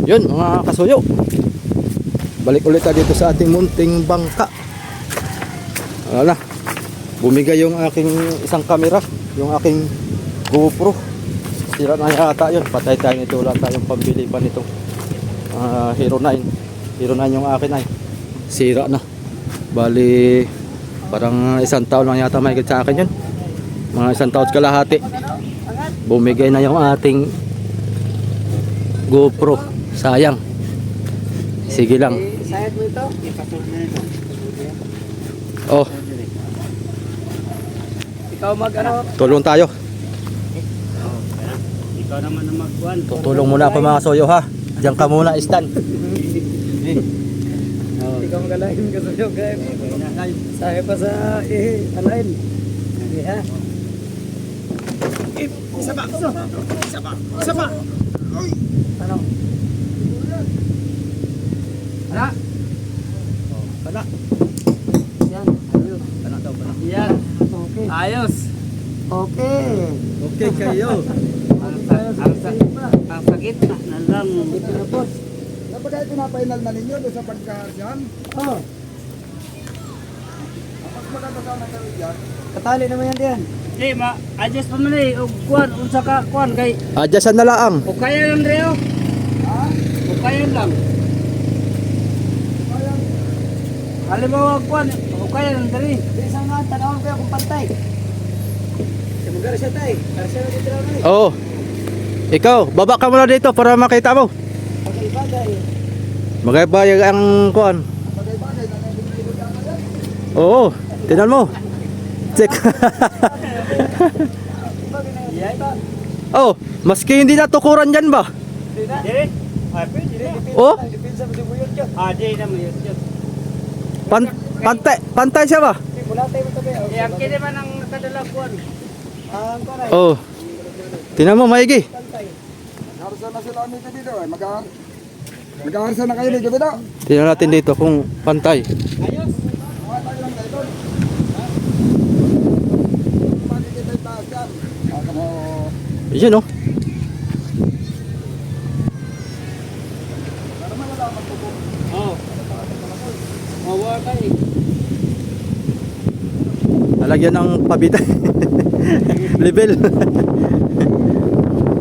Yun mga kasuyo, balik ulit tayo dito sa ating munting bangka. Wala na, bumigay yung aking isang camera, yung aking GoPro. Sira na yata yun, patay tayo nito. Wala tayong pambili pa nitong Hero 9. Hero 9 yung akin ay sira na. Bali parang isang taon lang yata may sa akin yun, mga isang taon kalahati. Bumigay na yung ating GoPro. Sayang. Sige lang. Sayad mo ito? Oh, Ikaw mag-ano? tulong tayo. Ikaw naman ang magkuhan. Tutulong muna ako mga soyo ha. Diyan ka muna, Stan. Ikaw magalahin ka sa'yo, guys. Saya pa sa alain. Sige ha. Isa pa! Isa pa! Ano? Pana! Pana! Yan. Ayos. Pana daw, pana. Yan. Okay. Ayos. Okay. Okay kayo. Ang sakit na lang. Ito na po. Dapat ay pinapainal na ninyo doon sa pagkakasyan. Oo. Mas maganda sana kayo dyan. Katali naman yan diyan. Di ma-adjust pa man eh. Kuhan, unsa ka kuhan kay. Adyasan na lang. O kaya lang Reo. Ha? O kaya lang. Halimbawa kuhan, o kaya lang dali. Di isang nga, tanawin ko kung pantay. Magara siya tay. Karsya na dito lang eh. Oo. Ikaw, baba ka muna dito para makita mo. Bagay-bagay. Magbayag ang kuan. Bagay-bagay na nabibili ko dyan na yan. Oo, tingnan mo. Check. Yan ba? Oh, maski hindi natukuran dyan ba? Dire? Dire. Oh, Depensa mo si Buyot dyan. Dire na mo yun dyan. pantay siya ba? Wala tayo mo tabi. Ang kini man ang nakadala kuhan. Ang karay. Oh. Tingnan mo maigi. Harsa na sila nito dito eh. Mag-aharsa na kayo dito dito. Tingnan natin dito kung pantay. Ayos. Mga tayo lang kayo doon. Makikita yung taas yan. Mo. Yun oh. Para malalaman ko kung Oo. Mawa ka eh. Lalagyan ng pabitay. Level.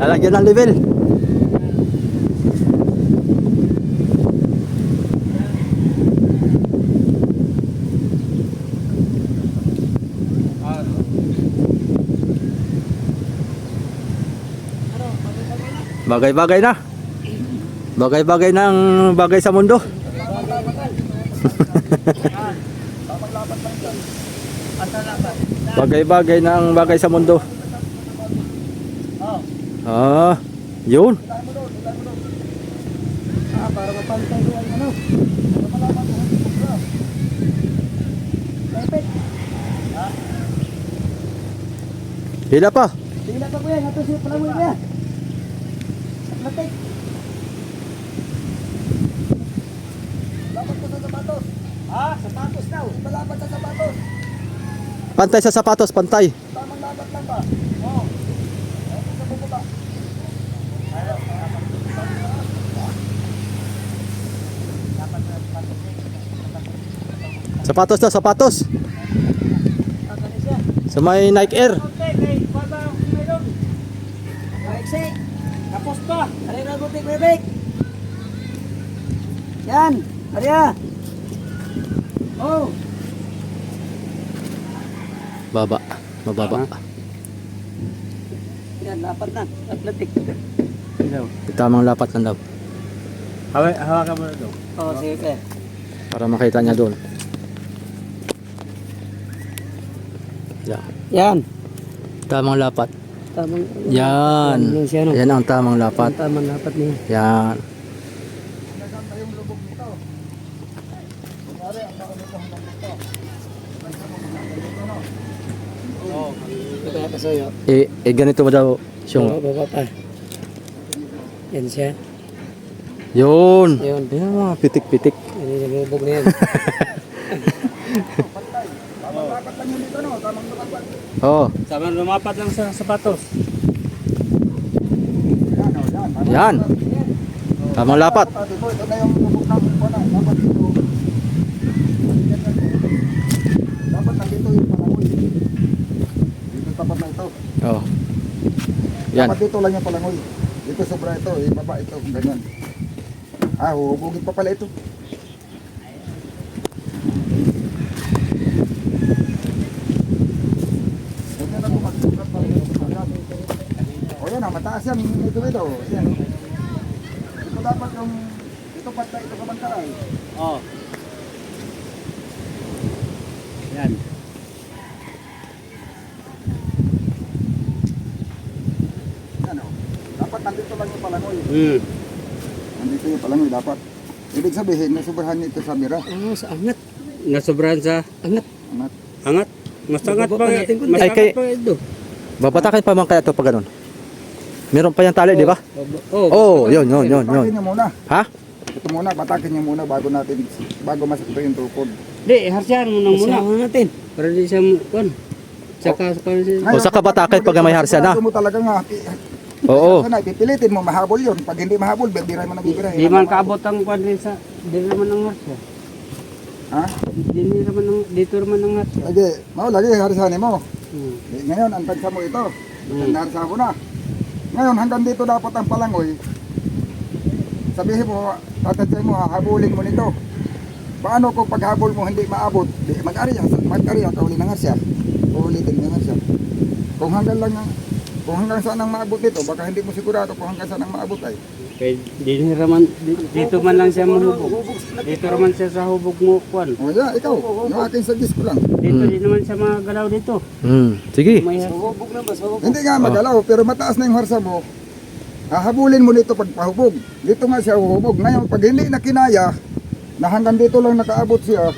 Lalagyan ng level. Bagay-bagay na. Bagay-bagay ng bagay sa mundo. Bagay-bagay ng bagay sa mundo. Ah, yun. Para mapantay ko ang ano. Lepet. Hila pa. Tingnan pa ko yan. Ito siya pala mo yan. Lepet. dapat ko sa sapatos. Ha? Sapatos daw. Malapat sa sapatos. Pantay sa sapatos, pantay. Tamang lapat lang ba? Oo. Ayun sa bubaba. Sapatos na, sapatos. Ano siya? Sa may Nike Air. Okay, kay baba mayroon. Maiksi. Tapos pa. Ano na butik bebek? Yan. Arya. Oh. Baba, mababa. Yan, lapat na. Atletik. Tamang lapat lang daw. Hawakan mo na ito. Oo, sige kaya. Para makita niya doon. Yan. Yan. Tamang lapat. Tamang. Yan. Yan siya, no? Yan ang tamang lapat. Tamang lapat niya. Yan. Naganda yung lubog nito. Kunwari, ang nakalutang ng ito. Oo. Ito kaya kasayo. Ganito ba daw siyong? Baba pa. Yan siya. Yun. Yun. Yan mga pitik-pitik. Yan yung lubog na yan. Tamang lapat lang yun dito, no? Tamang lapat. Oh, Sama lumapat lang sa sapatos. Yan, o, yan. yan. Tamang lapat. Ate ko, ito na yung lubog namin po na. Dapat dito. Dapat nandito yung palangoy. Dito tapat na ito. Oh. Yan. Dapat dito lang yung palangoy. Dito sobra ito, baba ito, ganyan. Ah, huhubugin pa pala ito. Huwag na magsukat pa rin ito. O yan, mataas yan. Ito. Yan. Ito dapat yung, ito pata, ito kabantaran. Oh. Yan. Yan o. Dapat nandito lang yung palangoy. Nandito yung palangoy dapat. Ibig sabihin, nasubrahan nito sa mira. Oh, sa angat. Nasobrahan sa angat. Angat. Angat. Mas angat Bababa pa pa natin kundi. Ay, kay- ito. Babatakin pa man kaya ito pag ganun. Meron pa yung tali, di ba? Oh. Oh, yun. Batakin niyo muna. Ha? Ito muna, batakin niyo muna bago masakto yung tukod. Di, harsihan mo nang muna. Natin. Para di siya kuan. Saka O saka batakin pag may harsya na. Sigurado mo talaga nga. Oo. Sana, pipilitin mo, mahabol yun. Pag hindi mahabol, bibiray mo na bibiray. Di man kaabot ang kuan din sa di naman ang harsya. Ha? Di naman ang dito naman ang harsya. Lagi, lagi, harsanin mo. Hmm. Ngayon, ang tagsa mo ito. Ang harsa mo na. Ngayon, hanggang dito dapat ang palangoy. Sabihin mo, tatansay mo, habulin mo nito. Paano kung paghabol mo hindi maabot? Di, mag-ariya, kauli ng harsya. Ulitin mo yung harsya. Kung hanggang saan ang maabot dito, baka hindi mo sigurado kung hanggang saan ang maabot ay. Kay dito man lang siya mahubog. Dito naman siya sa hubog mo kuan. O yeah, ikaw, yung aking suggest ko lang. Dito di naman siya magalaw dito. Sige. May hubog na ba? Hindi nga magalaw, pero mataas na yung harsa mo. Hahabulin mo nito pag pahubog. Dito nga siya huhubog. Ngayon, pag hindi na kinaya, na hanggang dito lang nakaabot siya,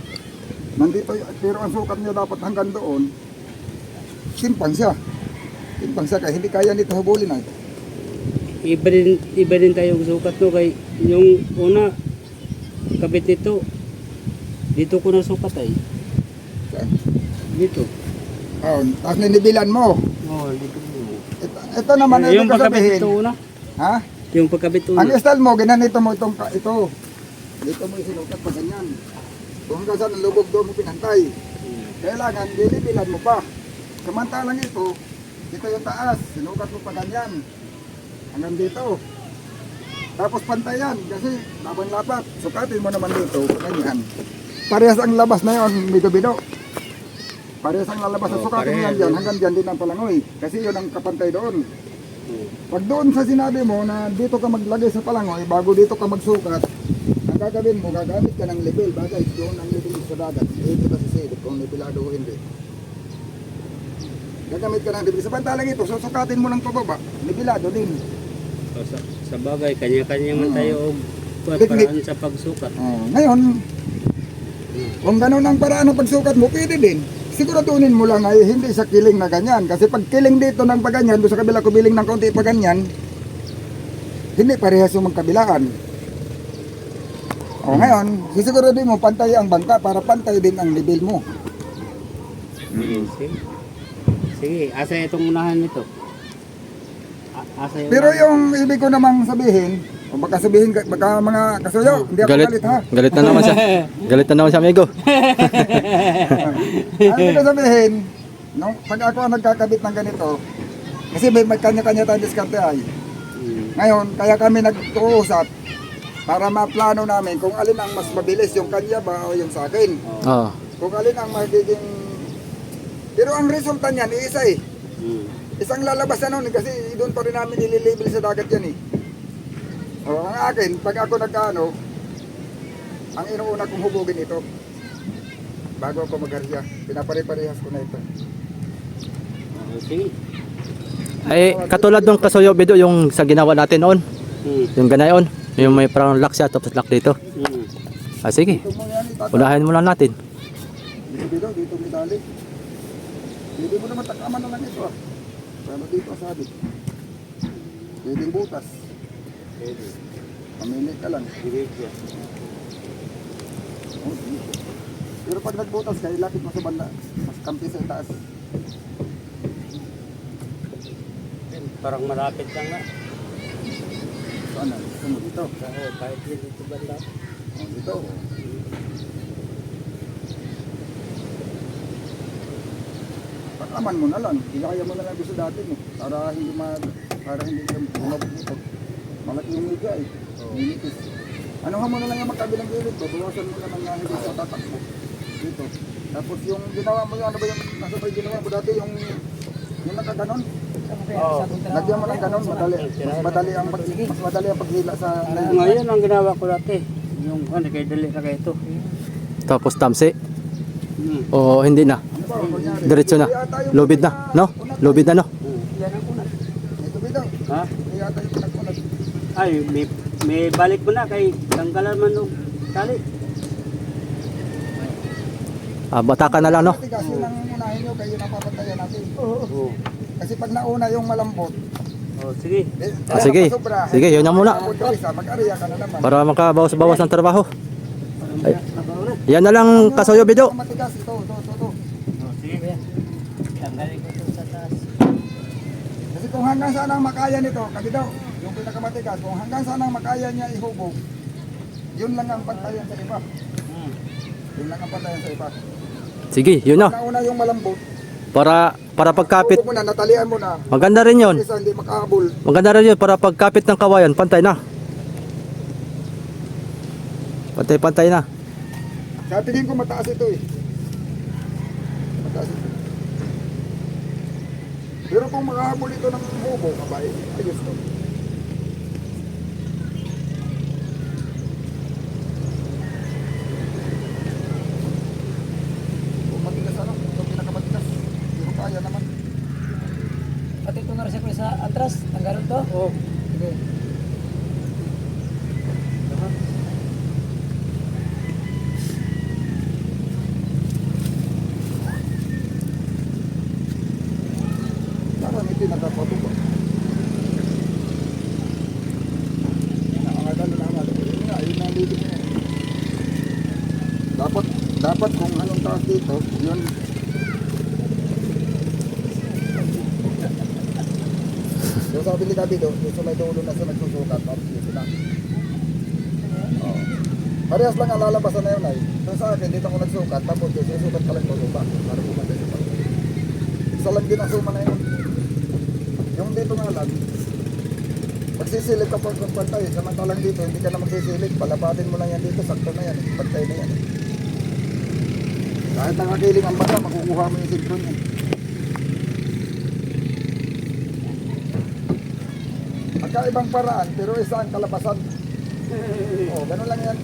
nandito, pero ang sukat niya dapat hanggang doon, simpang siya. Simpang siya, kaya hindi kaya nito habulin ay. Iba din tayong sukat no kay yung una kabit nito. Dito ko na sukat ay. Saan? Dito. Oh, tapos ninibilan mo. Oh, dito. Ito naman, Yung ibig pagkabit sabihin, ito una. ha? Yung pagkabit Ang una. style mo, ginanito mo ito. Dito mo isinukat pa ganyan. Kung hanggang saan ang lubog doon mo pinantay. Kailangan, bilibilan mo pa. Samantalang ito yung taas, sinukat mo pa ganyan. Hanggang dito. Tapos pantay yan, kasi laban-lapat. Sukatin mo naman dito, ganyan. Parehas ang labas na yun, bido-bido. Parehas ang lalabas sa sukatin mo yan dyan, hanggang dyan din ang palangoy. Kasi yun ang kapantay doon. Pag doon sa sinabi mo na dito ka maglagay sa palangoy, bago dito ka magsukat, ang gagawin mo, gagamit ka ng level, bagay doon ang level sa dagat. Dito ka sisilip kung levelado o hindi. Gagamit ka ng level. Samantalang ito, susukatin mo ng pababa, levelado din. Sa bagay kanya-kanya man tayo og Technique. paraan sa pagsukat. Ngayon, kung ganun ang paraan ng pagsukat mo, pwede din. Siguraduhin mo lang ay hindi sa kiling na ganyan. Kasi pag kiling dito ng paganyan, doon sa kabila kubiling ng kaunti paganyan, hindi parehas yung magkabilaan. O ngayon, sisiguraduhin mo pantay ang bangka para pantay din ang level mo. Sige, asa itong unahan nito. Asa yung Pero yung ibig ko namang sabihin, o baka sabihin, baka mga kasuyo, hindi ako galit ha. Galit na naman siya. Galit na naman siya, amigo. Ang ibig ko sabihin, nung pag ako ang nagkakabit ng ganito, kasi may kanya-kanya tayong diskarte ay. Ngayon, kaya kami nag-uusap para maplano namin kung alin ang mas mabilis, yung kanya ba o yung sa akin. Oo. Kung alin ang magiging... Pero ang resulta niyan, iisa eh. Isang lalabas na nun kasi doon pa rin namin nililibel sa dagat yan eh. O, ang akin, pag ako nagkaano, ang inuuna kong hubugin ito. Bago ako magharya, pinapare-parehas ko na ito. Sige. Ay, katulad ng kasuyo video yung sa ginawa natin noon. Yung ganayon. Yung may parang lock siya, tapos lock dito. Sige. Ito mo yan, Unahin mo lang natin. dito may dali. Pwede mo naman takaman na lang ito ah. Pero dito sabi. Pwedeng butas. Pwede. Pamili ka lang. Diretso. Pero pag nagbutas ka, ilapit mo sa banda. Mas kampi sa itaas. Parang malapit lang na. So ano? Gusto mo dito? Oo, kahit dito banda. Oh, dito. Pakaman mo na lang. Ilakaya mo na lang gusto dati mo. Para hindi ka bumabot dito. Malaki yung media eh. Minipis. Ano mo na lang yung magkabilang gilid ko. Bawasan mo naman nga hindi sa tatakbo. Dito. Tapos yung ginawa mo yung ano ba yung nasa ba yung ginawa mo dati yung nakaganon. Oo. Lagyan mo ng ganon. Mas madali ang paghila sa Ngayon ang ginawa ko dati. Yung ano, kay dali na kayo ito. Tapos tamsi. O hindi na. Ano ba, kunyari, Diretso na. kaya tayo Lubid na. No? Lubid na no? Yan ang kunat. Ito bitaw. Ha? Kaya tayo pinagkunat. Ay, may balik mo na kay tanggalan man ng tali. Batakan na lang no? Matigas yun ang unahin nyo, kayo napapantayan natin. Oo. Kasi pag nauna yung malambot, Oh, sige. Sige. Sige, yun na muna. Mag-ariya ka na naman. Para makabawas-bawas ng trabaho. Ay. Nabaw na. Yan na lang Kasuyo Bido. Matigas ito. Oh, sige. Tanggalin ko ito sa taas. Kasi kung hanggang saan ang makaya nito, kasi daw, yung pinakamatigas, kung hanggang saan ang makaya niya ihubog, yun lang ang pantayan sa iba. Yun lang ang pantayan sa iba. Sige, yun na. Nauna yung malambot, Para pagkapit. hubog mo na, natalian mo na. Maganda rin yun. Isa hindi makahabol. Maganda rin yun para pagkapit ng kawayan, pantay na. Pantay-pantay na. Sa tingin ko mataas ito eh. Mataas ito. Pero kung makahabol ito ng hubog, kabay, ayos to. Kung matigas ano, kung pinakamatigas, pero kaya naman. Pati ito nga rin ko sa atras. Tanggalin to? Oo. Sige. Parang ito nagpapatubo. Nakakagano na nga. Ayun na dito. Dapat kung anong taas dito, yun. So sabi ni David, yung sa may dulo na sa nagsusukat, tapos dito na. Oh. Parehas lang ang lalabasan na yun ay. So sa akin, dito ako nagsukat, tapos yung susukat ka lang ko lupa. Para pumatay sa pag. Isa lang din ang suma na yun. Yung dito nga lang, magsisilip ka pag pantay, samantalang dito, hindi ka na magsisilip, palabatin mo lang yan dito, sakto na yan, pantay na yan. Kahit nakakiling ang baka, makukuha mo yung silpon yan. Magkaibang paraan, pero isa ang kalabasan. Oo, ganun lang yan.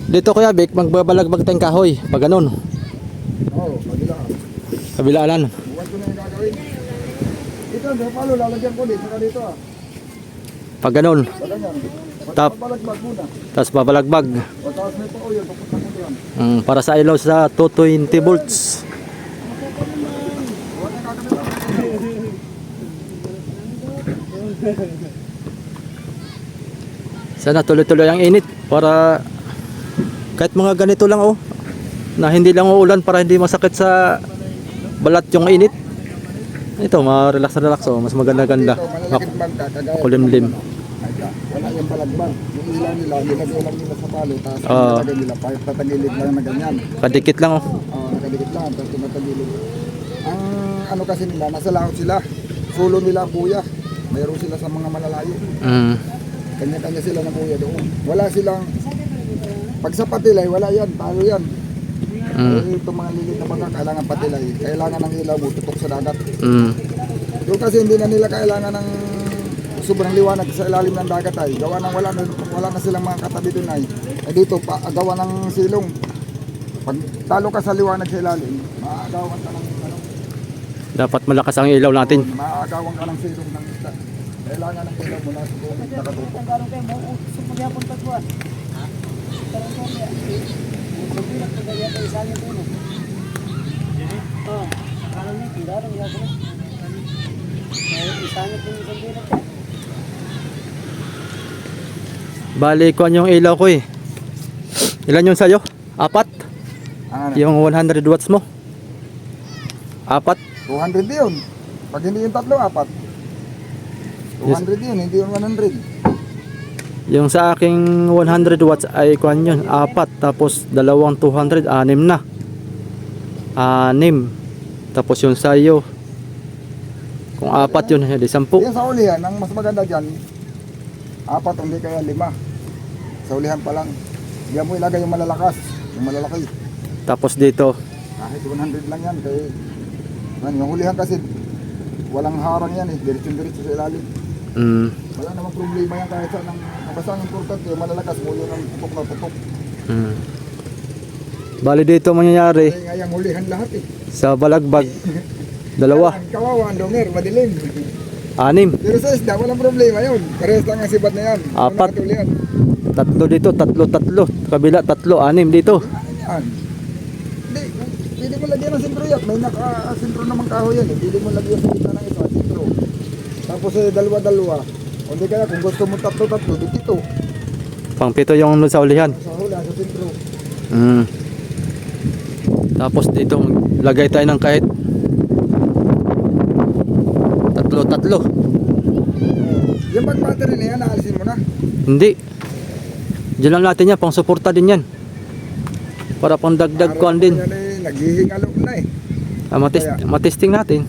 Dito Kuya Vic, magbabalagbag tayong kahoy. Pag ganun. Oo, kabilaan. Kabilaanan. Buwan ko na yung gagawin. Dito, palo, lalagyan ko dito, saka dito ah. Pag ganun. Sa ganyan. Tap. Pabalagbag muna. Tapos babalagbag. O tapos may pa oil, papunta ko diyan. Para sa ilaw sa 220 volts. Huwag na gagawin. Sana tuloy-tuloy ang init para kahit mga ganito lang na hindi lang uulan para hindi masakit sa balat yung init. Ito, ma-relax na relax mas maganda-ganda. Malalagit bangka, kagaya. Kulimlim. Wala yung palagbag. Yung ilaw nila, nilagay lang nila sa palo, tapos Oo. nilagay nila, tatagilid lang na ganyan. Kadikit lang Nakadikit lang, tapos tumatagilid. Ang ano kasi nila, nasa laot sila. Sulo nila ang buya. Mayroon sila sa mga malalayo. Kanya-kanya sila ng buya doon. Wala silang, pag sa patilay, wala yan, talo yan. Itong mga lilit na baka kailangan patilay. Kailangan ng ilaw, tutok sa dagat. Doon kasi hindi na nila kailangan ng sobrang liwanag sa ilalim ng dagat ay. Gawa ng wala na silang mga katabi doon ay. Dito, gawa ng silong. Pag talo ka sa liwanag sa ilalim, maagawan ka ng ano. Dapat malakas ang ilaw natin. Maagawan ka ng silong ng isda. Kailangan ng ilaw mula sa buong nakatutok. Sambilat ko kaya tayo isa niya po. Oh, parang may tindarang ya po. Isa niya po yung sambilat ko. Bali, kuhan yung ilaw ko eh. Ilan yung sa'yo? 4? Ano? Yung 100 watts mo? 4? 200 yun. Pag hindi yung tatlo, 4. 200 yun, hindi yung 100. Yung sa aking 100 watts ay kuhan yun, 4. Tapos dalawang 200, 6 na. 6. Tapos yung sa'yo, kung 4 yun, hindi 10. Yan sa ulihan, ang mas maganda dyan, 4 hindi kaya 5. Sa ulihan pa lang. Diyan mo ilagay yung malalakas, yung malalaki. Tapos dito, Kahit 100 lang yan. Kaya, yung ulihan kasi, walang harang yan eh. Diretso-diretso sa ilalim. Wala namang problema yan kahit saan. Basta ang important yung malalakas mo yun ang putok na putok. Bali dito mangyayari Kaya nga yung ulihan lahat eh. sa balagbag, 2, 6. Ang kawawa, ang donger, madilim. Pero sa isda, walang problema yun. Parehas lang ang sibat na yan. 4. 3 dito, 3. Kabila 3, 6 dito. Yan. Hindi, pwede mo lagyan ng sintro yan. May naka-sintro naman kahoy yan eh. Pwede mo lagyan sa gitna ng ito, sintro. Tapos dalawa-dalawa. O hindi kaya kung gusto mo 3, dito. Pang 7 yung sa ulihan. Sa hula, sa sintro. Tapos dito lagay tayo ng kahit 3. Yung pag-battery na yan, naalisin mo na. Hindi. Diyan lang natin yan, pang suporta din yan. Para pang dagdag kuan din. Yan eh, naghihingalo na eh. Matesting natin.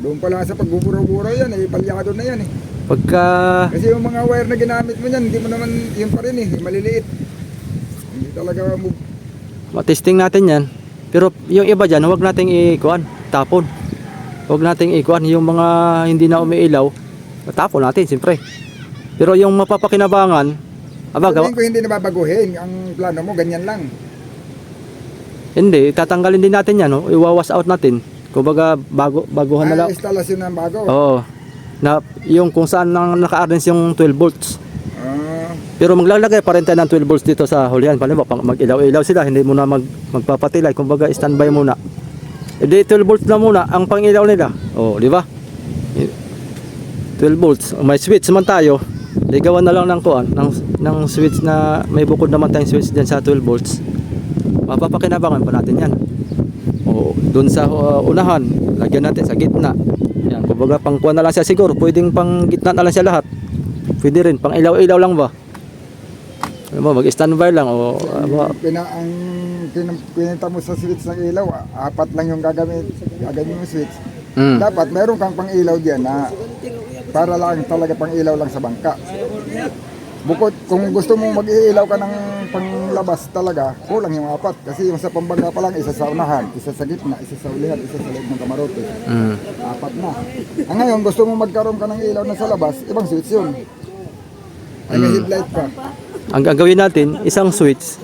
Doon pala sa pagbuburaw-buraw yan eh, palyado na yan eh. Pagka Kasi yung mga wire na ginamit mo yan, hindi mo naman yun pa rin eh, maliliit. Hindi talaga mo. matesting natin yan. Pero yung iba dyan, huwag nating ikuan, tapon. Huwag nating ikuan yung mga hindi na umiilaw. Tapon natin, siyempre. Pero yung mapapakinabangan, Sabihin ko hindi nababaguhin, ang plano mo ganyan lang. hindi, tatanggalin din natin yan, no? Iwawas out natin. Kumbaga, baguhan na lang. Instalasyon ng bago. Oo. Na, yung kung saan naka-arrange yung 12 volts. Ah, Pero maglalagay pa rin tayo ng 12 volts dito sa hulihan. Paano ba? Mag-ilaw-ilaw sila, hindi muna magpapatilay. Kumbaga, standby muna. E di 12 volts na muna ang pangilaw nila. Oh, di ba? 12 volts. May switch man tayo. Ligawan na lang ng kuan, ng switch na may bukod naman tayong switch diyan sa 12 volts. Mapapakinabangan pa natin 'yan. O doon sa unahan, lagyan natin sa gitna. Yan, kumbaga pang kuan na lang siya siguro, pwedeng pang gitna na lang siya lahat. Pwede rin pang ilaw-ilaw lang ba? Ano ba, mag-standby lang o pinita mo sa switch ng ilaw, 4 lang yung gagamit yung switch. Mm. Dapat meron kang pang ilaw diyan na para lang talaga pang ilaw lang sa bangka. Bukod kung gusto mong mag-iilaw ka ng panglabas talaga, kulang yung 4 kasi yung sa pambangka pa lang isa sa unahan, isa sa gitna, isa sa ulihan, isa sa loob ng kamarote. 4 na. Ngayon gusto mong magkaroon ka ng ilaw na sa labas, ibang switch yun. Ay may headlight pa. Ang gagawin natin, isang switch.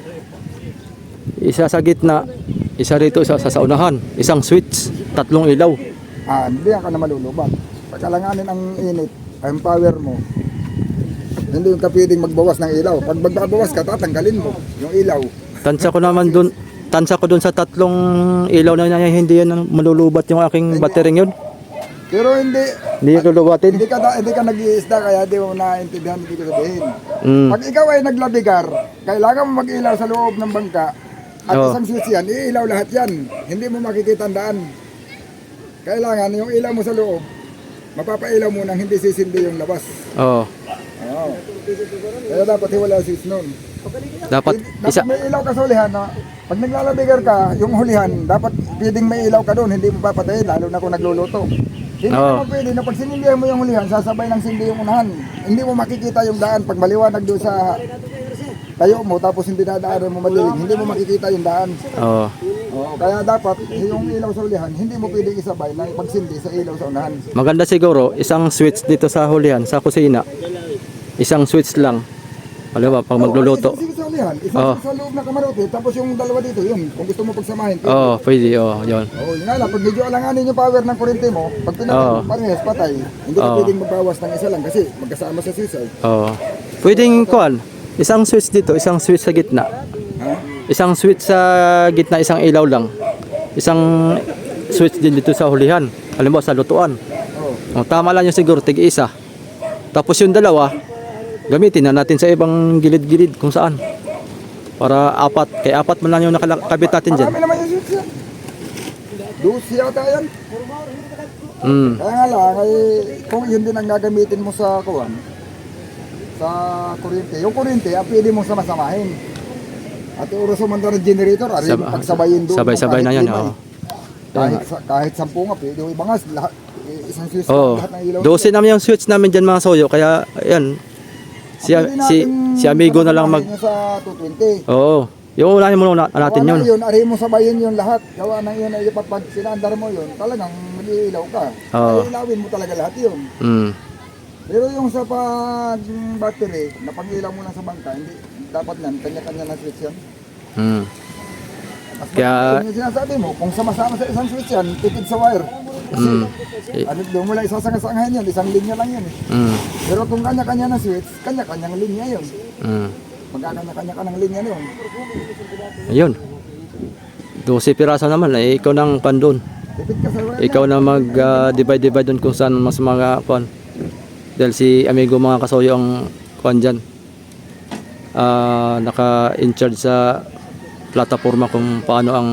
Isa sa gitna, isa rito, isa sa unahan. Isang switch, 3 ilaw. Hindi ka na malulubat. Pagkalanganin ang init, ang power mo, hindi ka pwedeng magbawas ng ilaw. Pag magbabawas ka, tatanggalin mo yung ilaw. Tansya ko naman dun, sa 3 ilaw na yan, hindi yan malulubat yung aking battery yun. Pero hindi Hindi yung lulubatin. hindi ka nag-iisda kaya di mo naintindihan hindi ko sabihin. Mm. Pag ikaw ay naglabigar, kailangan mo mag-ilaw sa loob ng bangka at Oo. isang switch yan, iilaw lahat yan. Hindi mo makikita ang daan. Kailangan yung ilaw mo sa loob, mapapailaw mo nang hindi sisindi yung labas. Oo. Oo. Kaya dapat hiwala ang switch nun. Dapat isa. Dapat may ilaw ka sa hulihan. No? Pag naglalabigar ka, yung hulihan, dapat pwedeng may ilaw ka doon, hindi mo papatayin, lalo na kung nagluluto. Hindi Oo. naman pwede na pag sinindihan mo yung hulihan, sasabay ng sindi yung unahan. Hindi mo makikita yung daan. Pag maliwanag doon sa tayo mo, tapos hindi dadaanan mo madilim, hindi mo makikita yung daan. Oo. Oo, kaya dapat yung ilaw sa hulihan, hindi mo pwedeng isabay na pagsindi sa ilaw sa unahan. Maganda siguro, isang switch dito sa hulihan, sa kusina. Isang switch lang. Alam ba, pag magluluto. Isang sa hulihan, isang Oo. sa loob na kamarote, tapos yung dalawa dito, yun. Kung gusto mo pagsamahin. Oo, pwede. Oo, yun. Oo, yun nga lang, pag medyo alanganin yung power ng kuryente mo, pag Oo. pinatay, parehas patay. Hindi ka Oo. pwedeng magbawas ng isa lang kasi magkasama sa switch. Oo. Pwedeng kuan, isang switch dito, isang switch sa gitna. Ha? Isang switch sa gitna, isang ilaw lang. Isang switch din dito sa hulihan. Alam mo, sa lutuan. Oh. O, tama lang yung siguro, tig-isa. Tapos yung dalawa, gamitin na natin sa ibang gilid-gilid kung saan. Para apat, kay apat man lang yung nakakabit natin dyan. Marami naman yung switch yan. 12 yata yan. Kaya nga lang, ay, kung yun din ang gagamitin mo sa kuwan, sa kuryente. Yung kuryente, ang pwede mong sama-samahin. At oras mo ng generator, ari, pagsabayin doon. Sabay-sabay na yan. Kahit Oo. kahit 10 nga, pwede yung ibangas. Lahat, isang switch Oo. lahat ng ilaw. 12 naman yung switch namin dyan mga soyo. Kaya, ayan. Si amigo na lang mag... Sa 220. Oo. Yung unahin muna natin Gawa yun. na yun, ari mo sabayin yun lahat. Gawa na yun, ay pag sinandar mo yun, talagang mag-iilaw ka. Oo. Ay, ilawin mo talaga lahat yun. Mm. Pero yung sa pag battery, na pag-ilaw mo lang sa bangka, hindi dapat nan, kanya-kanya na switch yan. Mm. Mas Kaya- yung sinasabi mo, kung sama-sama sa isang switch yan, tipid sa wire. Kasi, Mm. ano, doon mo lang isasangasangahan yun, isang linya lang yun. Mm. Pero kung kanya-kanya na switch, kanya-kanyang linya yun. Mm. Magkakanya-kanya ka ng linya yun. Ayun. 12 piraso naman. Ikaw nang pandun. Tipid ka sa wire. Ikaw na mag-divide dun kung saan mas mga pan. Dahil si amigo mga kasoyo ang kuan dyan. Naka-in-charge sa plataforma kung paano ang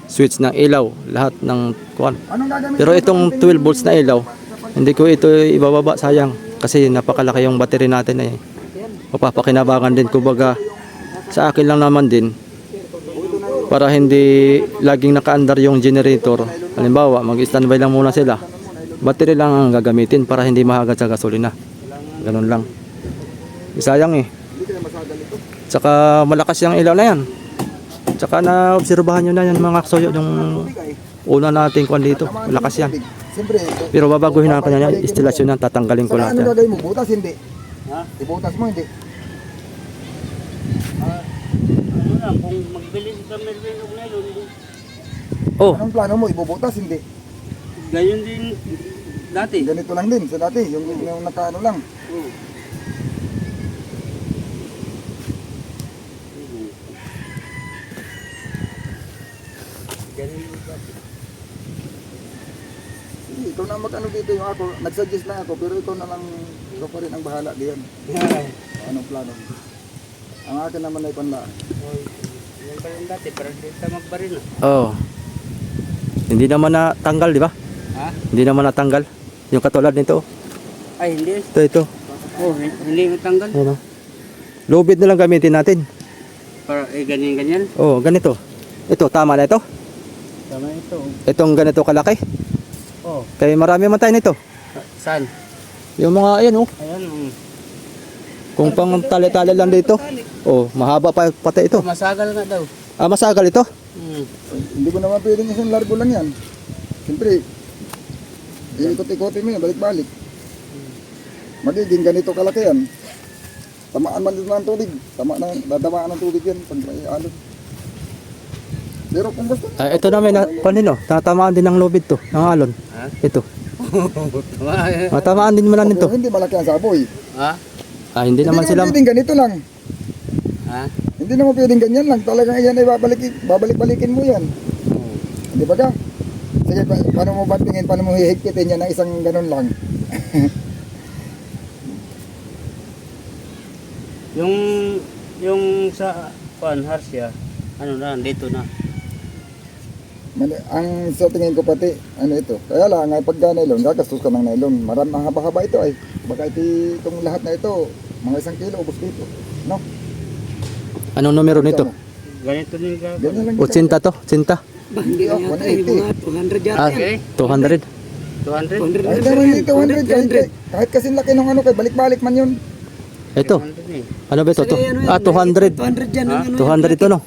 switch ng ilaw. Lahat ng kuan. Anong gagamitin Pero mo? itong 12 volts na ilaw, hindi ko ito ibababa, sayang. Kasi napakalaki yung battery natin eh. Mapapakinabangan din, kumbaga sa akin lang naman din. Para hindi laging nakaandar yung generator. Halimbawa, mag-standby lang muna sila. Battery lang ang gagamitin para hindi mahagad sa gasolina. Ganun lang. Sayang eh. Hindi ka na masagal ito. Tsaka malakas yung ilaw na yan. Tsaka na-obserbahan nyo na yan mga kasoyo. Yung una nating kuan dito. Malakas yan. Siyempre, Pero babaguhin na kanya yan. Instalasyon yan. Tatanggalin ko saka lahat ano yan. gagawin mo? Butas hindi. Ha? Ibutas mo hindi. Ano lang, kung magbilis ka Melvin og nylon, Oh, Anong plano mo? Ibubutas hindi. ganyan din dati. Ganito lang din sa dati. Yung nakaano lang. Oo. Ganun yung dati. Sige, ikaw na mag-ano dito yung ako. Nag-suggest lang ako pero ikaw na lang, ikaw pa rin ang bahala diyan. Anong plano? Ang akin naman ay panlaan. Yan pa yung dati, para di ka magbaril na. oh. Hindi naman natanggal, di ba? Ha? Hindi naman natanggal. Yung katulad nito. Ay, hindi. Ito. Oh, hindi matanggal. Ano? Lubid na lang gamitin natin. Para ganyan-ganyan. Oh, ganito. Ito, tama na ito. Tama ito. Itong ganito kalaki. Oh, Kaya marami man tayo nito. saan? Yung mga, ayan oh. Ayan. Kung pang tali-tali lang dito. Oh, mahaba pa pati ito. Masagal nga daw. Ah, masagal ito. Hindi ko naman pwedeng isang largo lang yan. Siyempre, iikot-ikotin mo yan, balik-balik. Magiging ganito kalaki yan. Tamaan man din ng tubig. Dadamaan ng tubig yan pag may alon. Pero kung gusto, Ah, ito namin, panino, tatamaan din ng lubid to, ng alon. Ha? Ito. Tama. Matamaan din man nito. hindi malaki ang saboy. Ha? Ah, hindi naman sila. pwedeng ganito lang. Ha? Hindi naman pwedeng ganyan lang. Talagang yan ay babalik-balikin mo yan. Di ba ka? Sige, paano mo bantingin, paano mo hihigpitin yan ng isang ganun lang? Yung sa Harsya, ano na, dito na. Ang sa tingin ko pati, ano ito, kaya lang, pagka nylon, gagastos ka ng nylon. Maraming haba-haba ito ay. Baka itong lahat na ito, mga 1 kilo, ubos dito. No? Anong numero nito? Ganito din ka. Ganyan lang. 80 to, 80. Hindi ako, 180. Ah, Okay. 200. 200? Kahit naman dito, 100. Kahit kasi laki ng ano, kay balik-balik man yun. Ito. 200 eh. Ano ba ito? Ah, 200. 200 dyan. Ha? 200 ito no?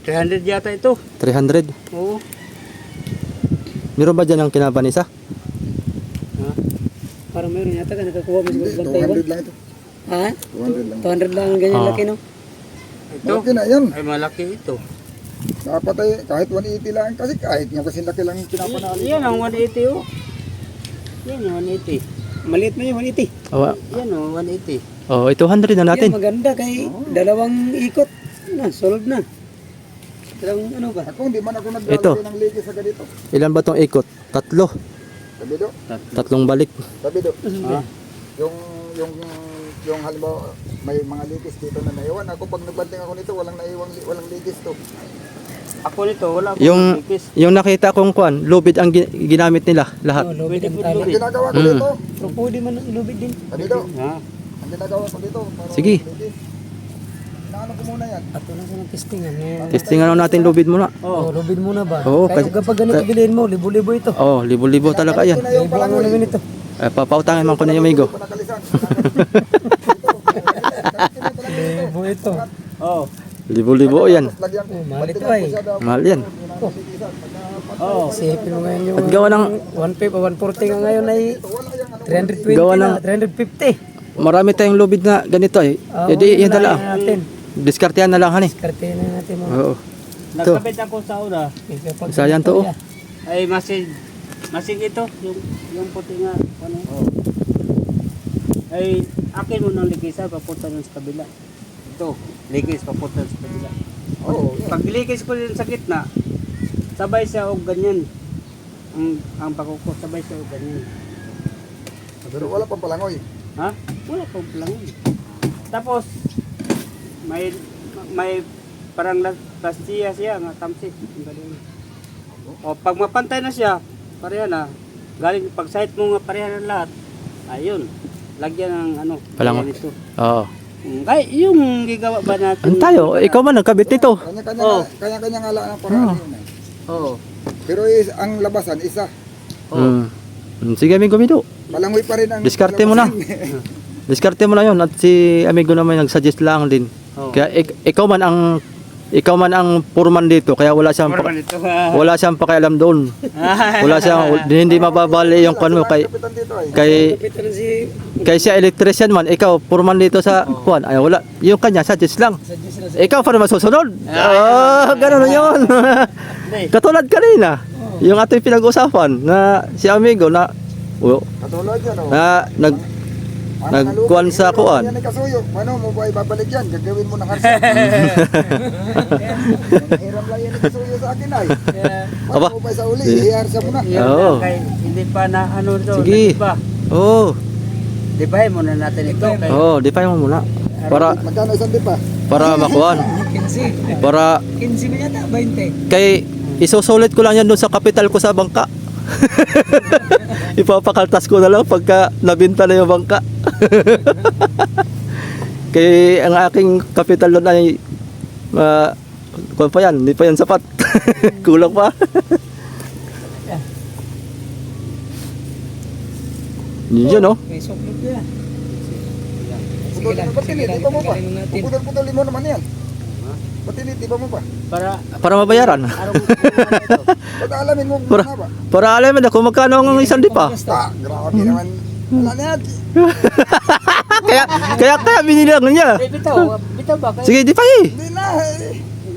300 yata ito. 300. Oo. Meron ba dyan ang kinabanisa? Ha? Parang meron yata ka nakakuha mo Hindi, sa Taiwan. 200 lang ito. Ha? 200 lang. 200 lang ang ganyan Ah. laki no? Ito. Malaki na yan. Ay malaki ito. Dapat ay kahit 180 lang. Kasi kahit nga kasi laki lang yung pinapanalo. Yan ang 180 oh. Yan ang 180. Maliit mo yung 180. Oh, Yan oh, 180. oh 200 na Yan natin. maganda kay dalawang ikot. Na, solid na. Talang ano ba? Ako, hindi man ako Ito. naglalagay ng ligis sa ganito. Ilan ba tong ikot? 3. Sabido. 3 balik. Sabido. Ah. Yung halimbawa, may mga ligis dito na naiwan. Ako, pag nagbanting ako nito, walang ligis to. Ako nito, wala akong Yung likis. yung nakita kong kwan, lubid ang ginamit nila lahat. Oh, lubid ang tali. Ang ginagawa ko Mm. dito, Pero pwede man ang ilubid din. sabido. Ha? Ang ginagawa ko dito, para Sige. ligis. Inaano ko muna yan. Ato na sa ng testingan. Eh. Testingan na natin lubid muna. Oh, lubid muna ba? Oo, Kaya kasi- kapag ganito bilhin mo, libo-libo ito. Oh, libo-libo talaga yan. Ito na yung Libo ang palangoy. namin ito. Papautangin man ko na yung amigo. Panakalisan. Libo ito. Oh. Libo-libo yan. Lagyan ko. Oh, mahal ito Bantingan ko ay. siya daw. Mahal yan. Oh. Isipin mo ngayon yung At gawa ng 150 o 140 nga ngayon ay Wala yung ano. 320 Gawa na, ng- 350. marami tayong lubid na ganito eh. Hindi yan na lang. natin. Diskartehan na lang hani. Kartehan na natin mo. Oo. Nagkabit ako sa una. Sayang to, oh. Ay, masig ito. Yung puti nga. Ano? Ay, akin mo ng likisan, papunta nun sa kabila. Ito, likis, papunta sa kabila. Oo. Pag likis ko din sa gitna, sabay siya o ganyan. Ang pakuko, sabay siya o ganyan. Pero wala pang palangoy. Ha? Wala pa lang. Tapos, may parang plastiya siya, nga tamsi. Ang galing. O, pag mapantay na siya, pareha na. Galing, pag site mo nga pareha na lahat, ayun. Lagyan ng ano, Palangoy. ganyan ito. Oo. Ay, yung gigawa ba natin? Ano tayo? Ikaw man nagkabit nito. Kanya-kanya Oh. kanya-kanya nga lang ang paraan yun eh. Oo. Pero ang labasan, isa. Sige amigo Mido. Palangoy pa rin ang Diskarte mo na. Diskarte mo na yon at si amigo naman nag-suggest lang din. Oh. Kaya ikaw man ang foreman dito kaya wala siyang Parang ito. wala siyang pakialam doon. Wala siyang hindi mababali yung kwan mo kay kapitan dito ay. kay si kay siya electrician man, ikaw foreman dito sa kwan. Ay wala, yung kanya suggest lang. Ikaw pa rin masusunod. Ganun yun. Katulad kanina, yung ating pinag-usapan na si amigo na Katulad yan oh. na nagkuhan sa kuan. Yan ay kasuyo. Ano mo ba ibabalik yan? Gagawin mo ng harsa. Hiram lang yan ay kasuyo sa akin ay. Aba. Ano mo ba sa uli? Iharsa mo na. Yun Oo. na, kay, hindi pa na ano doon. Sige. Diba? Oh, Dibahin muna natin ito. Kay, define mo muna. Para Magkano isang dipa? makuhan. 15. Para 15 ba yata? 20. kay isusulit ko lang yan doon sa kapital ko sa bangka. Ipapakaltas ko na lang pagka nabinta na yung bangka. Kay ang aking kapital doon ay kuwan pa yan, hindi pa yan sapat. Kulang pa. Yun oh. May suklog yan. Putol mo ba tinit? Iba mo pa? Galing natin. Putol mo naman yan. Patinit, iba mo pa? para Mabayaran. araw ko ito. Ba't alamin mo Para, muna ba? para alamin ako magkano ang isang dipa. Grabe naman. Wala na yan. kaya binilang niya. Bitaw ba? Kaya, Sige, di pa eh. Hindi na.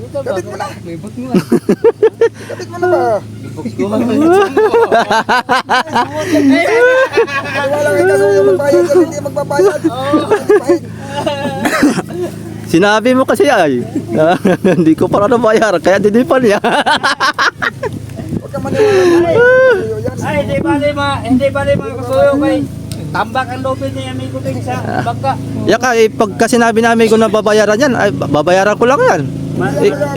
bitaw ba? Kapit mo na. May bot mo. Kapit mo na ba? Wala may kasuyo magbayad. Kasi hindi magbabayad. Sinabi mo kasi ay. Hindi ko para nabayaran, kaya dinipan niya. Huwag ka maniwala. Kasuyo yan. Ay, hindi ba mga kasuyo kay tambak ang lobby ni amigo din sa bangka. Yaka, pagka sinabi namin ko na babayaran yan, ay babayaran ko lang yan.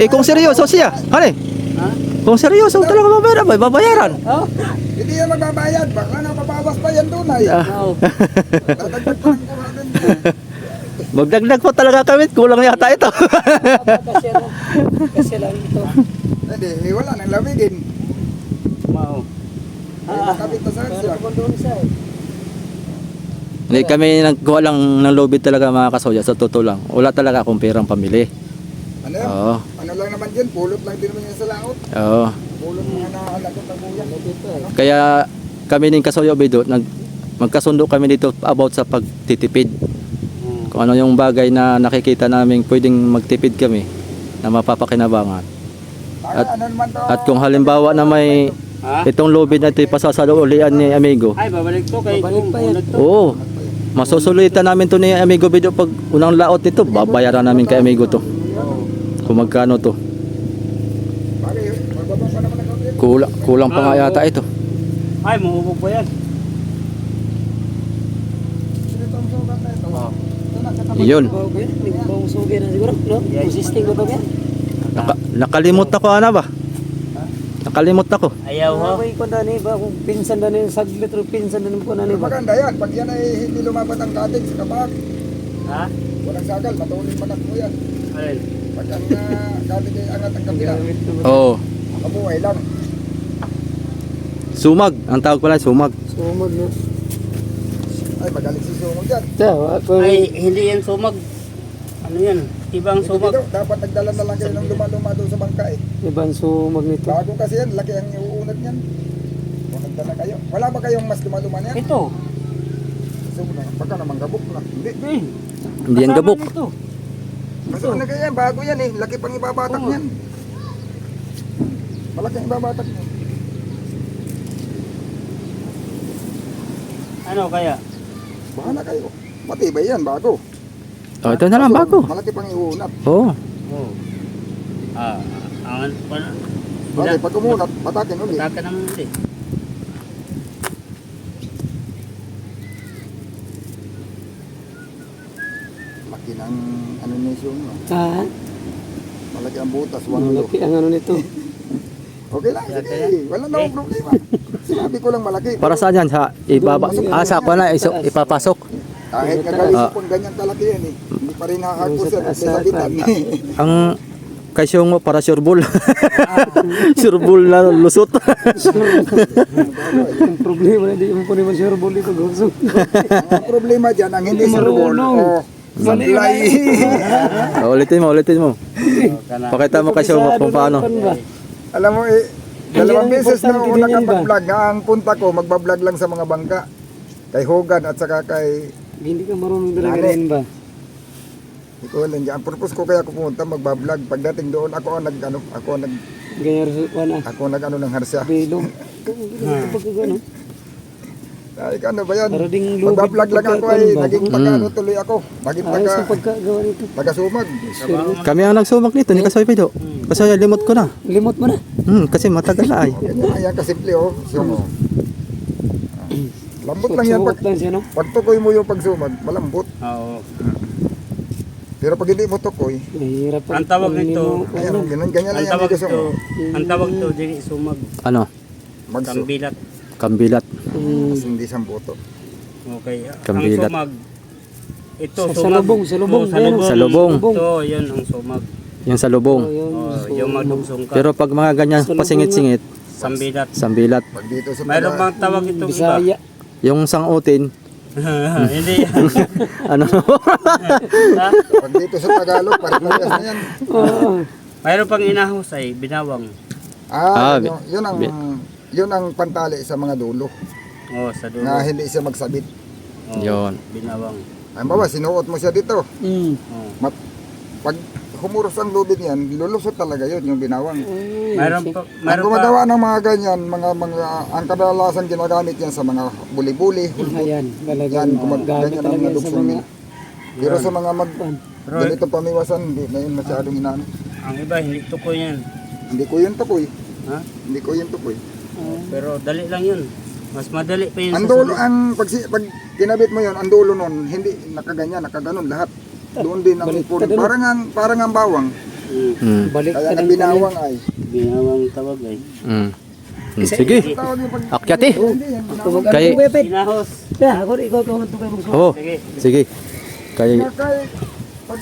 Kung seryoso siya, hani? Ha? Kung seryoso talaga babayaran, babayaran. Oh? Hindi yan magbabayad. Baka napabawas pa yan doon ay. No. Dadagdag pa ng kuha doon. Magdagdag pa talaga kami, kulang yata ito. Kasi lang ito. Hindi, wala nang lamigin. Mao. Nakapit na sa siya. Hindi kami nagkuha lang ng lobby talaga mga kasoya, sa totoo lang. Wala talaga akong perang pamili. Ano yan? Oo. Ano lang naman dyan, pulot lang din naman yan sa laot. Oo. Pulot mga nakalagot ng buyan. Kaya kami ng kasoya Bido, magkasundo kami dito about sa pagtitipid. Kung ano yung bagay na nakikita namin pwedeng magtipid kami na mapapakinabangan. Ano naman to? At kung halimbawa na may Ha? itong lobby na ito ipasasalulian ni amigo, Ay, babalik to kay Babalik pa yan. oo, masusulitan namin to ni amigo Bido pag unang laot nito, babayaran namin kay amigo to. Kung magkano to. Bagay, magbaba pa naman ang kaunti. Kulang pa nga yata ito. Ay, mahubog pa yan. Ito ang sugat na ito. Ito na, katapat. Yun. Bawang sugi na siguro, no? Consisting ba ba yan? Nakalimot ako ana ba? Nakalimot ako. Ayaw ho. May ko na ni ba kung pinsan na ni saglit o pinsan na ko na ni ba? Maganda yan. Pag yan ay hindi lumapat ang kating sa kabak, Ha? walang sagal, matulin manak mo yan. Alin? Pag ang kating ay angat ang kabila, Oo. kabuhay lang. Sumag. Ang tawag pala sumag. Sumag no. Ay, magaling si Sumog yan. Ay, hindi yan sumag. Ano yan? Ibang sumag. Dito, dapat nagdala na lang kayo ng luma-luma doon sa bangka eh. Ibang sumag nito. Bago kasi yan, laki ang iuunat niyan. Kung nagdala kayo. Wala ba kayong mas luma-luma niyan? Ito. So, baka naman gabok na. Hindi. Hindi yan gabok. Ito. Kasi ano kaya yan, bago yan eh. Laki pang ibabatak niyan. Malaki ang ibabatak niyan. Ano kaya? Bahala kayo. Matibay yan, bago. Oh, ito na lang bago. Malaki pang iuunat. Oo. Oh. Angan pa na. Bakit pag umunat, patakin ulit. Taka naman ulit. Laki ng ano niya yung Ha? malaki ang butas, walo. Malaki ang ano nito. Okay lang, sige. Wala na akong problema. Sinabi ko lang malaki. Para saan yan? Sa ibaba. Sa ako na ipapasok. Kahit nagalis kung ganyan kalaki yan eh. Hindi pa rin nakakapos yan. May sabitan. Ang kasyong mo para sureball. Sureball na lusot. Ang problema na di mo po naman sure boli ko gusto. Ang problema dyan, ang hindi sureball. Marunong. Sablay. Ulitin mo. Pakita mo kasyong mo kung paano. Alam mo eh, dalawang Hindi beses na lang ako importante ganyan nakapag-vlog. Nga ang punta ko, magbablog lang sa mga bangka. Kay Hogan at saka kay Hindi ka marunong talaga Lali. rin ba? Ikaw lang dyan. Ang purpose ko kaya ako pumunta magbablog. Pagdating doon, ako ang Ganyan rin ako nag ano ng harsya. bilog. Kapag ano? Ay, ano ba yan? Para ding lubid Magbablog lang ako ay naging taga ano tuloy ako. Naging Ayos ang pagkagawa nito. taga-sumag. Kami ang nagsumag nito, ni Kasoy Pido. Kasi limot ko na. Limot mo na. Kasi matagal na ay. Ganyan ayan kasimple oh. Sumo. Lambot lang yan. Suot lang siya no? Pag tukoy mo yung pagsumag, malambot. Oo. Pero pag hindi mo tukoy, Mahirap Ang tawag nito, ayan, ganyan lang Ang yan. tawag Gusto to, mo. ang tawag to, dili sumag. Ano? Kambilat. Kambilat. Mas hindi sambuto. Okay. Kambilat. Ang sumag. Ito, Sa sumag. lubong, sa lubong. Oo, Ayan, Sa lubong. Ito, yun ang sumag. Yung sa lubong. Yung magdugsong ka. Pero pag mga ganyan pasingit-singit, Sambilat. sambilat. Pag dito sa Mayroon bang tawag itong iba? Bisaya. Yung sangutin, Hindi yan. ano? Ha? Pag dito sa Tagalog, parehas na yan. Oo. Mayroon pang inahos ay binawang. Yun ang pantali sa mga dulo. Oh, sa dulo. Na hindi siya magsabit. Oh, Yun. Binawang. Ay baba, sinuot mo siya dito. Mm. Oh. Pag humuros ang lubid niyan, lulusot talaga yun, yung binawang. Mayroon pa, Ang mayroon pa. gumagawa ng mga ganyan, ang kadalasan ginagamit yan sa mga buli-buli, hulbot. Ayan, talagang Yan, gamit ganyan ang talaga mga sa dugsong mga nila. Pero sa mga Pero ganito pamiwasan, hindi na yun masyadong inaano. ang iba hindi tukoy yan. Hindi ko yun tukoy. Ha? Hindi ko yun tukoy. Pero dali lang yun. Mas madali pa yun Ang sa dulo, sunod. pag kinabit mo yun, ang dulo nun, hindi nakaganyan, nakaganon lahat. Doon din ang Baliktad, ano? parang ang bawang. Balik Kaya ka ang ng binawang ay. Binawang tawag ay. Sige. Tawag yung pag... Akyati. Hindi yan, binawang. Kay- Inahos. Ako ikaw kawan to kay mong Oo. Sige. Sige. Kay Kaya pag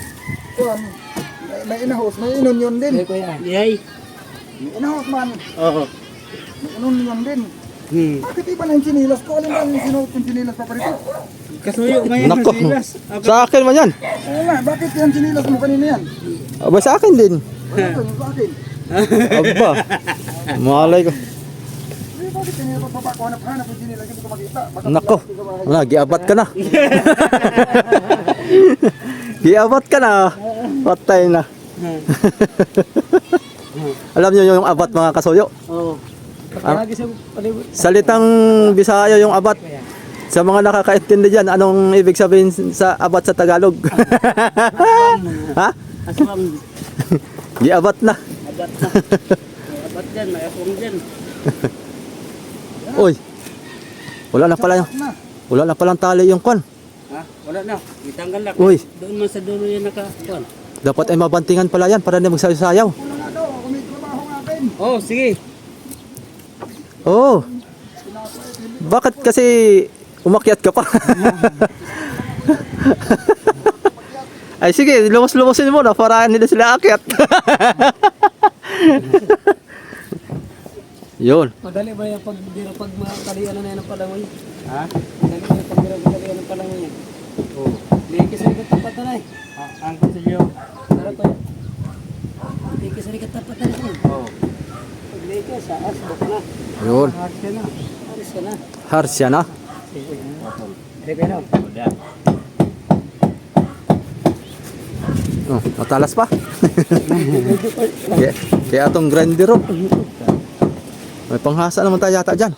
kuwan, may inahos, may inon yun din. kuya. Yay. May inahos man, Oo. may inon yun din. Bakit iba na yung sinilas ko? Alin ba yung sinuot yung sinilas pa parito? Kasuyo ngayon Nako. ang silas. Sa akin man yan. Oo nga, bakit yung sinilas mo kanina yan? Aba sa akin din. Wala ko, yung sa akin. Aba. Malay ko. Eh, bakit kanina pagbaba ko, hanap-hanap yung sinilas, hindi ko makita. Baka Nako. bigla ako sa bahay. Wala, giabat ka na. Giabat ka na. Patay na. Alam niyo yung abat mga kasuyo? Oo. Lagi sa palibot. Salitang Bisaya yung abat. Sa mga nakakaintindi dyan, anong ibig sabihin sa abat sa Tagalog? Ha? Aswang. Giabat na. Abat na. May abat dyan, may aswang dyan. Uy. Wala na pala yung, Na. wala na palang tali yung kwan. Ha? Wala na. Itanggal na. Uy. Doon man sa dulo yan nakakuan. Dapat ay mabantingan pala yan para hindi magsayaw. Wala nga daw, kung may trabaho natin. Oh, sige. Oo. Bakit kasi umakyat ka pa? Ay sige, lumos-lumosin mo na para hindi na sila akyat. Yun. Madali ba yung pag makakalian na yan ng palangoy? Ha? Madali ba yung pagkalian ng palangoy yan? Oh. Liki sa likat tapat na eh. Ang kusilyo. Tara ko yan. Liki sa likat tapat na eh. Oh. Pag liki sa asbok na. Yun. Harsya na. Aris ka na. Harsya na. Liki na. Wala. Oh, matalas pa. Kaya atong grinder oh. May panghasa naman tayo yata dyan.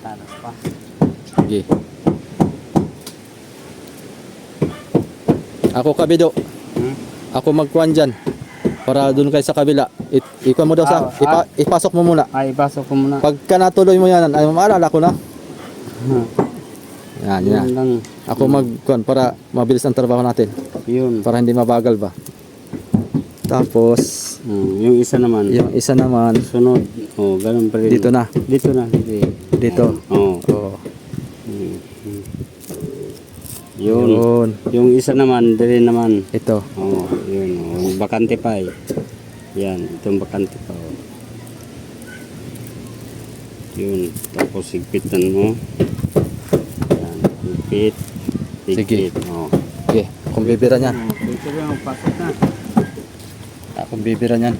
Talas pa. Sige. Ako kabido. Hmm? Ako magkuhan dyan. Para dun kayo sa kabila. Ikaw mo daw sa... ipasok mo muna. Ay, ipasok ko muna. Pagka natuloy mo yan, ay maalala ko na. Yan, yan. Yun lang. Ako magkuhan para mabilis ang trabaho natin. Yun. Para hindi mabagal ba. Tapos, Yung isa naman. yung isa naman, Sunod. Oh, ganun pa rin. dito na. Dito na. Dito. Oh. Oh. Yun. Yun. Yung isa naman, dali naman. Ito. Oh, yun. Oh. Bakante pa eh. Yan, itong bakante pa. Oh. Yun. Tapos sigpitan mo. Yan. Sigpit. Sigpit. Oh. Okay, akong bibira niyan. Dito lang, pasok na. Akong bibira niyan.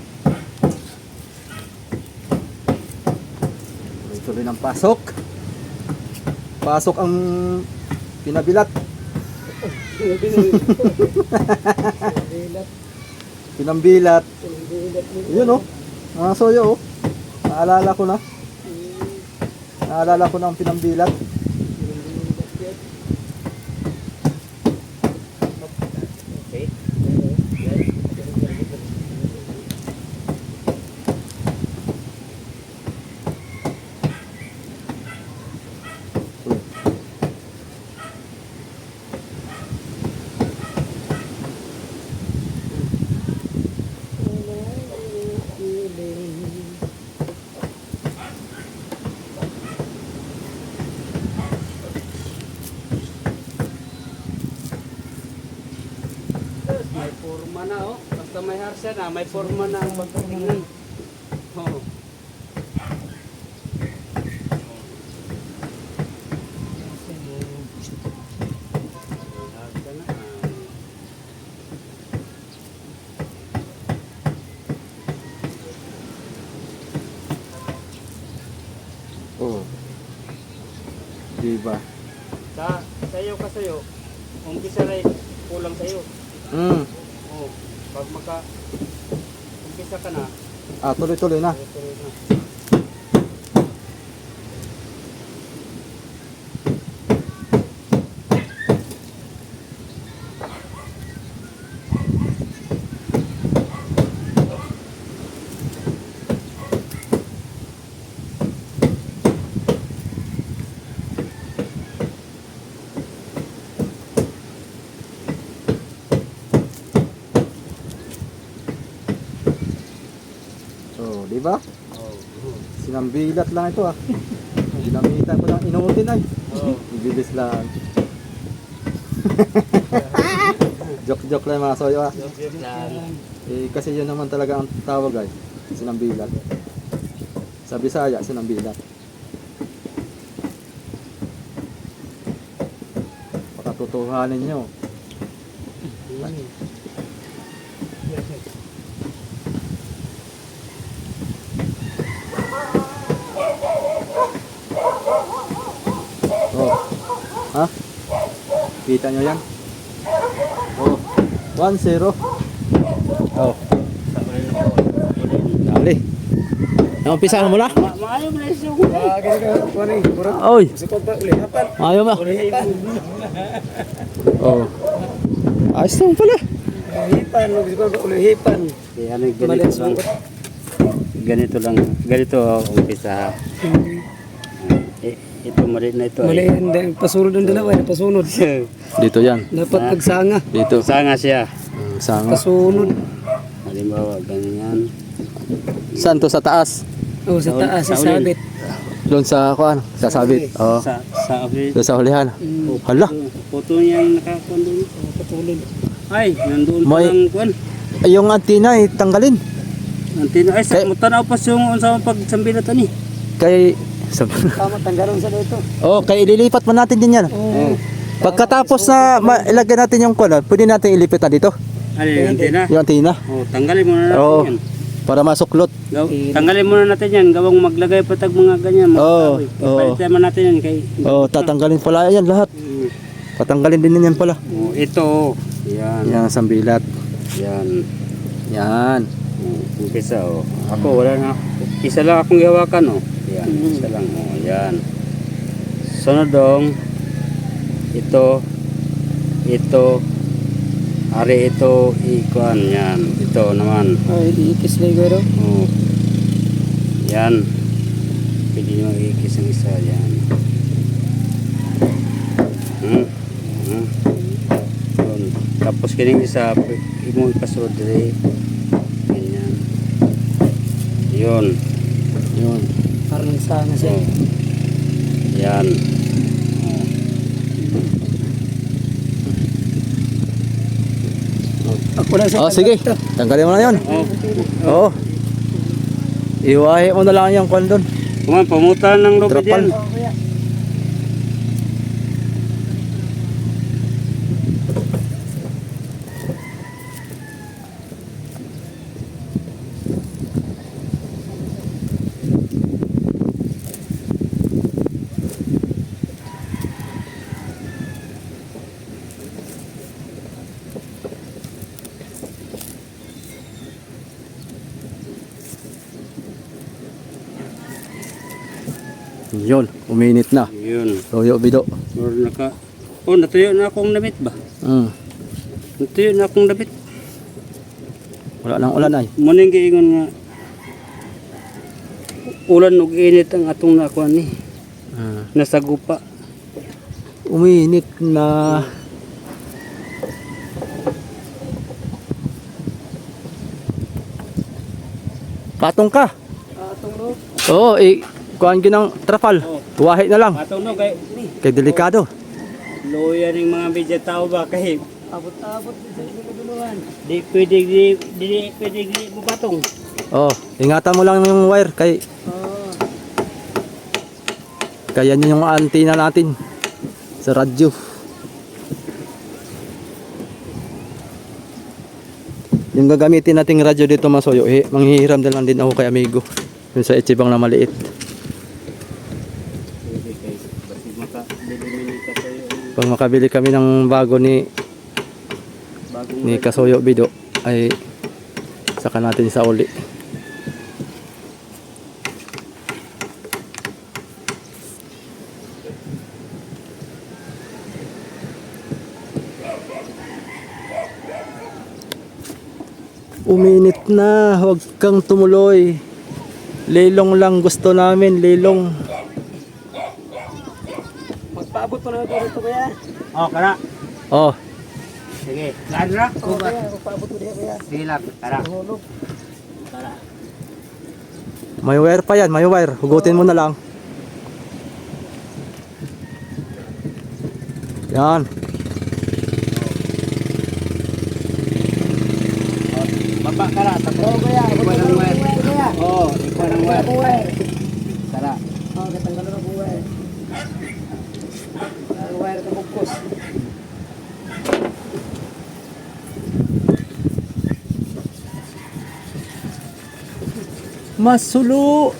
Tuloy ng pasok. Pasok ang pinabilat. Pinambilat. Yun oh. Mga soyo oh. Naalala ko na. Naalala ko na ang pinambilat. May forma na oh. Basta may harsya na, may forma na ang pagkatingin. Oh. Harsya na. Oh. Diba? Sayo ka sayo. Umpisa na kulang sayo. Oh, pag umpisa ka na, Tuloy-tuloy na. tuloy na. Oh, di ba? Oh. Sinambilat lang ito ah. Ginamitan ko ng inuutin ay. Oh. Bibilis lang. Joke-joke lang mga soyo ah. Joke lang. Eh, kasi yun naman talaga ang tawag ay. Sinambilat. Sa Bisaya, sinambilat. Pakatutuhanin nyo. Oh. Ha? Kita nyo yan? Oh. 1-0. Oh. Dali. Naumpisahan mo na? Maayo mo na siya. Oy. Ayaw mo. Oh. Ayos naman pala. Hipan, hipan. Kaya ano, ganito lang. Ganito ang umpisa. Ito maliit na ito. Mali, hindi. Pasunod ang dalawa, pasunod. Dito yan. Dapat magsanga. Dito. Sanga siya. Sanga. Pasunod. Halimbawa, ganyan. Saan to? Sa taas? Oh, sa taas, Sa ulin. isabit. Doon sa kuan, sa sabit. Oo. Sa ulit. Doon sa hulihan. Hala. Puto niya yung nakakuan doon. Patulog. Ay, nandoon pa May- lang kuan. Ay, yung antina tanggalin. Antino, ay, Kay- mutanaw pa yung unsa pag sambilatan ni. Kay Tama, tanggalon sa dito. kay ililipat mo natin din yan. Oh. Pagkatapos na ilagay natin yung kuan, pwede natin ilipat na dito. Ano yung antina? Yung antina. Oh, tanggalin muna natin Oo. yan. Para masuklot. Tanggalin muna natin yan. Gawang maglagay pa tag mga ganyan. Oo, oo. Palitan man natin yan kay... Oh, tatanggalin pala yan lahat. Mm. Patanggalin din yan pala. Oh, ito. Yan. Yan ang sambilat. Yan. Yan. Umpisa oh. Ako wala na. Isa lang akong ihawakan oh. Yan. Isa lang oh. Yan. Sunod dong. Ito. Ito. Ari ito. Ikuan yan. Ito naman. Ay, iikis na yung Oh. Yan. Pwede nyo ikis ang isa. Yan. Hmm. Hmm. Yun. Tapos kining isa. Imo ipasunod diri. Ganyan. Yun. Yun. Parang sana siya. Oh. Yan. Ako lang Oh, sige. Tanggalin mo na yun. Oh. Oo. Iwahe mo na lang yung kuan doon. Kuman, pamutan ng loob Trapal. yan. Yun, uminit na. Yun. Toyo bido. Or oh, natuyo na akong damit ba? Natuyo na akong damit. Wala nang ulan ay. Muning giingon nga ulan ug init ang atong nakuan ni. Nasagupa. Uminit na. Patong ka. Atong no. Oo, kuhaan ginang trapal. Tuwahi na lang. Atong no kay ni. Kay delikado. Loya ning mga bidya tao ba kay Abot-abot din sa inululuhan. di pwede mo batong. Oo, ingatan mo lang yung wire kay kaya yun yung antenna natin sa radyo. Yung gagamitin nating radyo dito Masoyo, manghihiram din lang din ako kay amigo. Yung sa Ichibang na maliit. Pwede kay basi maka dili ka sayo Pag makabili kami ng bago ni bagong Kasoyo Bido ay saka natin sa uli. Uminit na, huwag kang tumuloy. Lilong lang gusto namin, lilong. Magpaabot pa na ito rito kaya. Oh, kara. Oh, Sige. Saan ra? Oo, kaya. Magpaabot mo diya kaya. Sige lang, kara. Hulog. Kara. may wire pa yan, may wire. Hugutin mo na lang. Yan. Baba kara, tapos. Oo, kaya. Ikaw ng wire. Kaya. Oh, ikaw ng wire. Buhay. Kara. Oo, katanggal na buhay. Ang wire ka bugkos. Masulo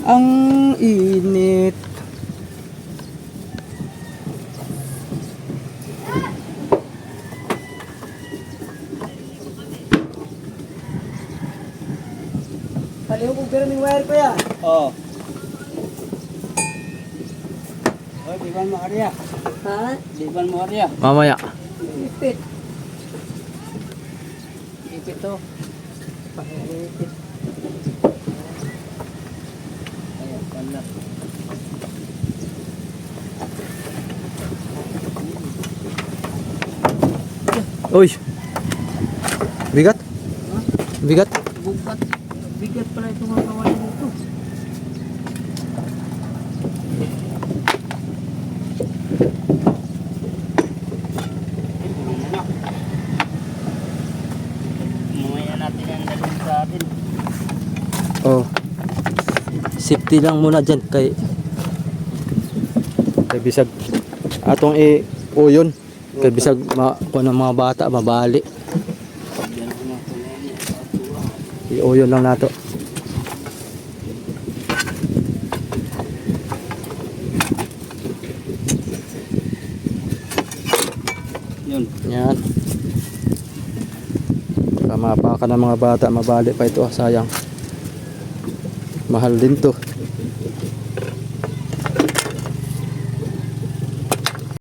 ang init. Palihog pero ng wire kaya. Oh. Oh, di ba mo ariya? Ha? Di ba mo ariya? Mamaya. Ipit. Mahigpit to. Mahigpit. Kaya pala. Uy! Bigat? Bigat? Bugat. Bigat pala itong mga kawalan dito. Mamaya natin ang dalhin sa atin. Oh. Safety lang muna dyan kay bisag atong uyon kay bisag kung ang mga bata mabali. Iuyon lang nato. Yun. Yan. Baka mapaka ng mga bata mabali pa ito, sayang. Mahal din to.